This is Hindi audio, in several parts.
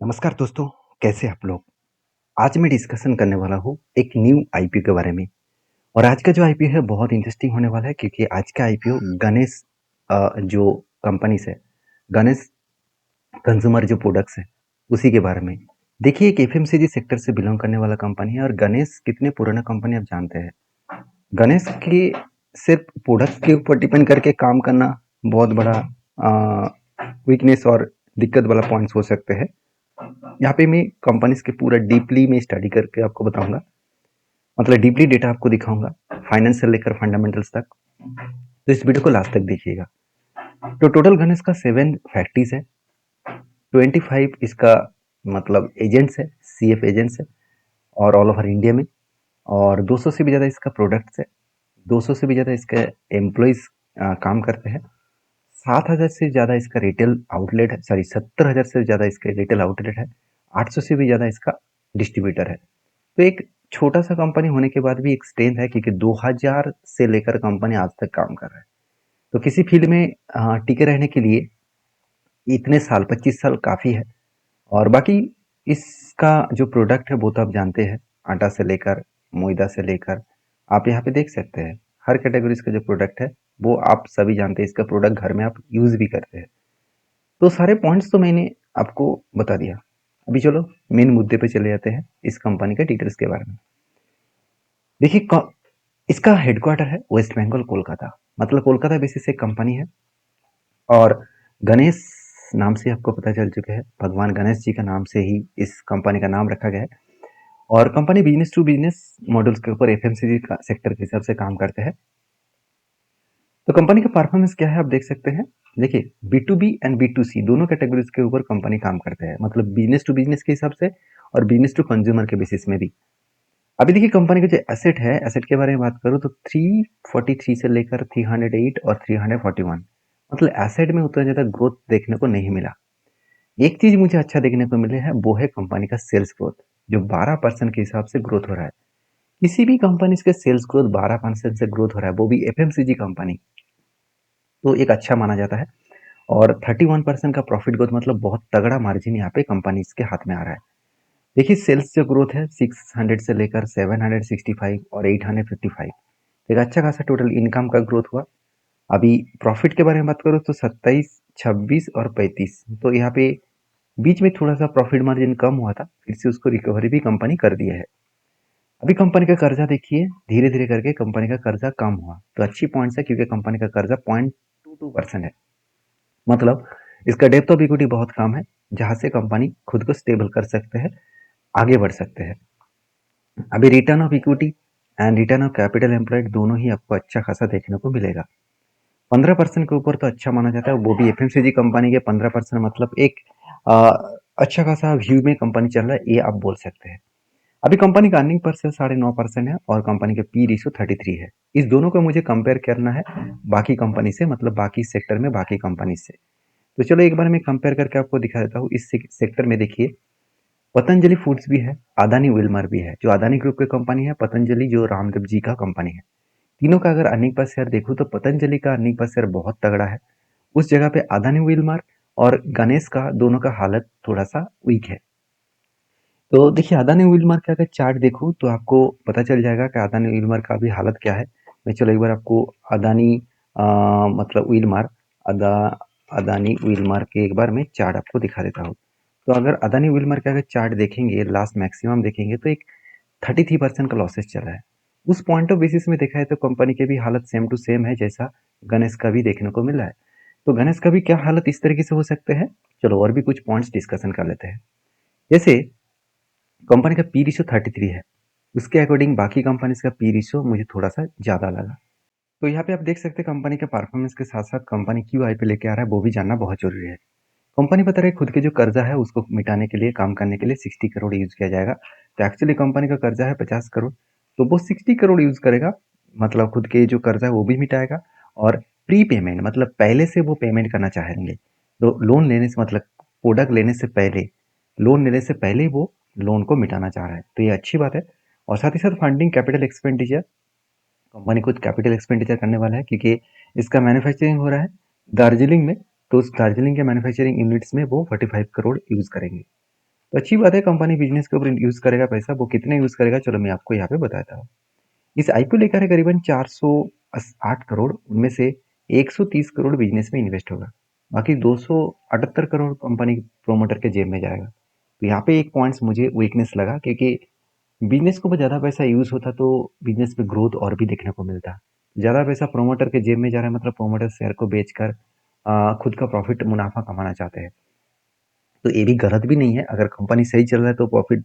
नमस्कार दोस्तों, कैसे आप लोग? आज मैं डिस्कशन करने वाला हूँ एक न्यू आईपीओ के बारे में। और आज का जो आईपीओ है बहुत इंटरेस्टिंग होने वाला है क्योंकि आज का आईपीओ गणेश जो कंपनीज है, गणेश कंज्यूमर जो प्रोडक्ट्स है, उसी के बारे में। देखिए एक एफएमसीजी सेक्टर से बिलोंग करने वाला कंपनी है और गणेश कितने पुराना कंपनी आप जानते हैं। गणेश की सिर्फ प्रोडक्ट्स के ऊपर डिपेंड करके काम करना बहुत बड़ा वीकनेस और दिक्कत वाला पॉइंट्स हो सकते हैं। यहाँ पे मैं कंपनीज के पूरा डीपली में स्टडी करके आपको बताऊंगा, मतलब डीपली डेटा आपको दिखाऊंगा, फाइनेंस से लेकर फंडामेंटल्स तक। तो इस वीडियो को लास्ट तक देखिएगा। तो टोटल गणेश का 7 फैक्ट्रीज है, 25 इसका मतलब एजेंट्स है, सीएफ एजेंट्स है और ऑल ओवर इंडिया में। और 200 से भी ज़्यादा इसका प्रोडक्ट्स है, 200 से भी ज़्यादा इसके एम्प्लॉयज़ काम करते हैं। 7,000 से ज़्यादा इसका रिटेल आउटलेट है, सॉरी 70,000 से ज़्यादा इसका रिटेल आउटलेट है। 800 से भी ज़्यादा इसका डिस्ट्रीब्यूटर है। तो एक छोटा सा कंपनी होने के बाद भी एक स्ट्रेंथ है क्योंकि 2000 से लेकर कंपनी आज तक काम कर रहा है। तो किसी फील्ड में टिके रहने के लिए इतने साल, 25 साल काफ़ी है। और बाकी इसका जो प्रोडक्ट है वो तो आप जानते हैं, आटा से लेकर मैदा से लेकर आप यहाँ पे देख सकते हैं हर कैटेगरीज का जो प्रोडक्ट है वो आप सभी जानते हैं। इसका प्रोडक्ट घर में आप यूज़ भी करते हैं। तो सारे पॉइंट्स तो मैंने आपको बता दिया। अभी चलो मेन मुद्दे पे चले जाते हैं, इस कंपनी के डिटेल्स के बारे में। देखिए इसका हेडक्वार्टर है वेस्ट बंगाल कोलकाता, मतलब कोलकाता बेसिस से कंपनी है। और गणेश नाम से आपको पता चल चुका है, भगवान गणेश जी का नाम से ही इस कंपनी का नाम रखा गया है। और company business to business models के ऊपर एफएमसीजी का सेक्टर के हिसाब से काम करते हैं। तो कंपनी का परफॉर्मेंस क्या है आप देख सकते हैं। देखिए B to B and B to C दोनों कैटेगरीज के ऊपर कंपनी काम करते हैं, मतलब बिजनेस टू बिजनेस के हिसाब से और बिजनेस टू कंज्यूमर के बेसिस में भी। अभी देखिए कंपनी का जो एसेट है, एसेट के बारे में बात करूँ तो 343 से लेकर 308 और 341, मतलब एसेट में उतना ज़्यादा ग्रोथ देखने को नहीं मिला। एक चीज़ मुझे अच्छा देखने को मिले है वो है कंपनी का सेल्स ग्रोथ, जो 12% के हिसाब से ग्रोथ हो रहा है। किसी भी कंपनी के सेल्स ग्रोथ 12% से ग्रोथ हो रहा है, वो भी एफएमसीजी कंपनी, तो एक अच्छा माना जाता है। और 31% का प्रॉफिट ग्रोथ, मतलब बहुत तगड़ा मार्जिन यहाँ पे कंपनी के हाथ में आ रहा है। देखिए सेल्स जो ग्रोथ है 600 से लेकर 765 और 855, एक अच्छा खासा टोटल इनकम का ग्रोथ हुआ। अभी प्रॉफिट के बारे में बात करूँ तो 27, 26 और 35, तो यहाँ पे बीच में थोड़ा सा प्रॉफिट मार्जिन कम हुआ था, फिर से उसको रिकवरी भी कंपनी कर दिया है। अभी कंपनी का कर्जा देखिए, धीरे धीरे करके कंपनी का कर्जा कम हुआ, तो अच्छी पॉइंट्स है क्योंकि कंपनी का कर्जा 0.22% है। मतलब इसका डेप्थ ऑफ इक्विटी बहुत कम है, जहां से कंपनी खुद को स्टेबल कर सकते हैं, आगे बढ़ सकते हैं। अभी return of equity and return of capital employed दोनों ही आपको अच्छा खासा देखने को मिलेगा। 15% के ऊपर तो अच्छा माना जाता है, वो भी एफएमसीजी कंपनी के 15%, मतलब एक आ, अच्छा खासा व्यू में कंपनी चल रहा है, ये आप बोल सकते हैं। अभी कंपनी का अर्निंग पर से 9.5% है और कंपनी का पी रेशियो 33 है। इस दोनों को मुझे कंपेयर करना है बाकी कंपनी से, मतलब बाकी सेक्टर में बाकी कंपनी से। तो चलो एक बार मैं कंपेयर करके आपको दिखा देता हूँ। इस सेक्टर में देखिए पतंजलि फूड्स भी है, अदानी विल्मर भी है, जो अदानी ग्रुप की कंपनी है, पतंजलि जो रामदेव जी का कंपनी है। तीनों का अगर अर्निंग पर शेयर देखूँ तो पतंजलि का अर्निंग पर शेयर बहुत तगड़ा है। उस जगह पे अदानी विल्मर और गणेश का दोनों का हालत थोड़ा सा वीक है। तो देखिए अदानी विल्मर का अगर चार्ट देखूँ तो आपको पता चल जाएगा कि अदानी विल्मर का भी हालत क्या है। मैं चलो एक बार आपको अदानी मतलब विल्मर, अदा अदानी विल्मर के एक बार मैं चार्ट आपको दिखा देता हूँ। तो अगर अदानी विल्मर का अगर चार्ट देखेंगे, लास्ट मैक्सिमम देखेंगे तो एक 33% का लॉसेस चल रहा है। उस पॉइंट ऑफ बेसिस में देखा है तो कंपनी की भी हालत सेम टू सेम है जैसा गणेश का भी देखने को मिल रहा है। तो गणेश का भी क्या हालत इस तरीके से हो सकते हैं। चलो और भी कुछ पॉइंट्स डिस्कशन कर लेते हैं। जैसे कंपनी का पी रेशियो 33 है, उसके अकॉर्डिंग बाकी कंपनी का पी रेशियो मुझे थोड़ा सा ज़्यादा लगा। तो यहाँ पे आप देख सकते हैं कंपनी के परफॉर्मेंस के साथ साथ कंपनी क्यों आईपीओ लेके आ रहा है वो भी जानना बहुत जरूरी है। कंपनी बता रही है खुद के जो कर्जा है उसको मिटाने के लिए, काम करने के लिए 60 करोड़ यूज किया जाएगा। तो एक्चुअली कंपनी का कर्जा है 50 करोड़, तो वो 60 करोड़ यूज करेगा, मतलब खुद के जो कर्जा है वो भी मिटाएगा। और प्री पेमेंट, मतलब पहले से वो पेमेंट करना चाहेंगे, तो लोन लेने से, मतलब प्रोडक्ट लेने से पहले, लोन लेने से पहले वो लोन को मिटाना चाह रहा है, तो ये अच्छी बात है। और साथ ही साथ फंडिंग कैपिटल एक्सपेंडिचर, कंपनी कुछ कैपिटल एक्सपेंडिचर करने वाला है क्योंकि इसका मैन्युफैक्चरिंग हो रहा है दार्जिलिंग में, तो उस दार्जिलिंग के मैन्युफैक्चरिंग यूनिट्स में वो 45 करोड़ यूज करेंगे। तो अच्छी बात है, कंपनी बिजनेस के ऊपर यूज़ करेगा पैसा, वो कितने यूज़ करेगा चलो मैं आपको यहाँ पे बताता हूँ। इस आईपीओ लेकर है करीबन 408 करोड़, उनमें से 130 करोड़ बिजनेस में इन्वेस्ट होगा, बाकी 278 करोड़ कंपनी प्रोमोटर के जेब में जाएगा। तो यहाँ पे एक पॉइंट्स मुझे वीकनेस लगा, क्योंकि बिजनेस के ऊपर ज़्यादा पैसा यूज़ होता तो बिजनेस में ग्रोथ और भी देखने को मिलता। ज़्यादा पैसा प्रोमोटर के जेब में जा रहा है, मतलब प्रोमोटर शेयर को बेचकर खुद का प्रॉफिट मुनाफा कमाना चाहते हैं। तो ये भी गलत भी नहीं है, अगर कंपनी सही चल रहा है तो प्रॉफिट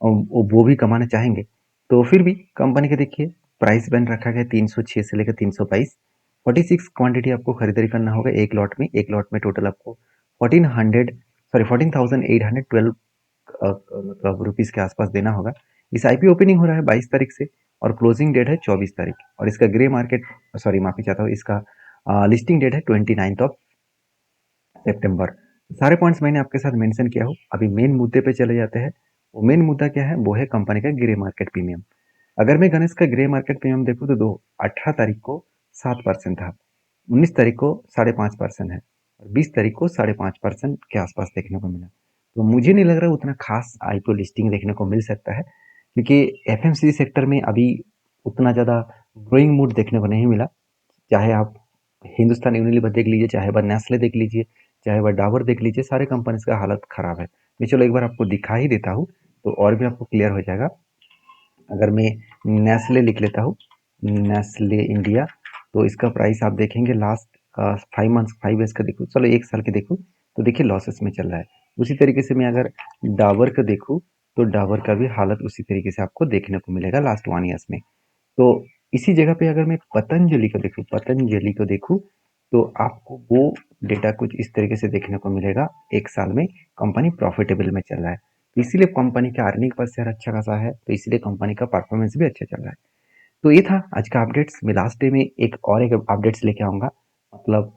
वो भी कमाना चाहेंगे। तो फिर भी कंपनी का देखिए प्राइस बैंड रखा गया 306 से लेकर 322। 46 क्वांटिटी आपको खरीदारी करना होगा एक लॉट में टोटल आपको 1412 मतलब रुपीज़ के आसपास देना होगा। इस आईपीओ ओपनिंग हो रहा है 22 तारीख से और क्लोजिंग डेट है 24 तारीख, और इसका ग्रे मार्केट सॉरी माफी चाहता हूँ, इसका लिस्टिंग डेट है 29 ऑफ सितंबर। सारे पॉइंट्स मैंने आपके साथ मेंशन किया हूँ। अभी मेन मुद्दे पे चले जाते हैं। वो मेन मुद्दा क्या है, वो है कंपनी का ग्रे मार्केट प्रीमियम। अगर मैं गणेश का ग्रे मार्केट प्रीमियम देखूँ तो 18 तारीख को 7% था, 19 तारीख को 5.5% है, और 20 तारीख को 5.5% के आसपास देखने को मिला। तो मुझे नहीं लग रहा उतना खास आईपीओ लिस्टिंग देखने को मिल सकता है, क्योंकि एफएमसीजी सेक्टर में अभी उतना ज़्यादा ग्रोइंग मूड देखने को नहीं मिला। चाहे आप हिंदुस्तान यूनिलीवर देख लीजिए, चाहे वह नेस्ले देख लीजिए, चाहे वह डाबर देख लीजिए, सारे कंपनीज का हालत खराब है। मैं चलो एक बार आपको दिखा ही देता हूँ तो और भी आपको क्लियर हो जाएगा। अगर मैं नेस्ले लिख लेता हूँ, नेस्ले इंडिया, तो इसका प्राइस आप देखेंगे लास्ट 5 मंथ्स 5 ईयर्स का देखूँ, चलो 1 साल के देखूँ तो देखिए लॉसेस में चल रहा है। उसी तरीके से मैं अगर डाबर का देखूँ तो डाबर का भी हालत उसी तरीके से आपको देखने को मिलेगा लास्ट 1 ईयर्स में। तो इसी जगह पे अगर मैं पतंजलि को देखूँ तो आपको वो डेटा कुछ इस तरीके से देखने को मिलेगा, 1 साल में कंपनी प्रॉफिटेबल में चल रहा है। तो इसीलिए कंपनी का अर्निंग पर शेयर अच्छा खासा है, तो इसीलिए कंपनी का परफॉर्मेंस भी अच्छा चल रहा है। तो ये था आज का अपडेट्स। मैं लास्ट डे में एक और एक अपडेट्स लेके आऊँगा, मतलब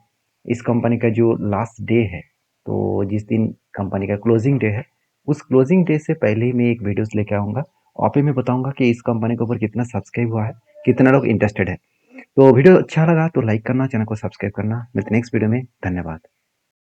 इस कंपनी का जो लास्ट डे है, तो जिस दिन कंपनी का क्लोजिंग डे है, उस क्लोजिंग डे से पहले ही मैं एक वीडियोस लेके आऊँगा। वहाँ पे मैं बताऊँगा कि इस कंपनी के ऊपर कितना सब्सक्राइब हुआ है, कितना लोग इंटरेस्टेड है। तो वीडियो अच्छा लगा तो लाइक करना, चैनल को सब्सक्राइब करना। मिलते हैं नेक्स्ट वीडियो में। धन्यवाद।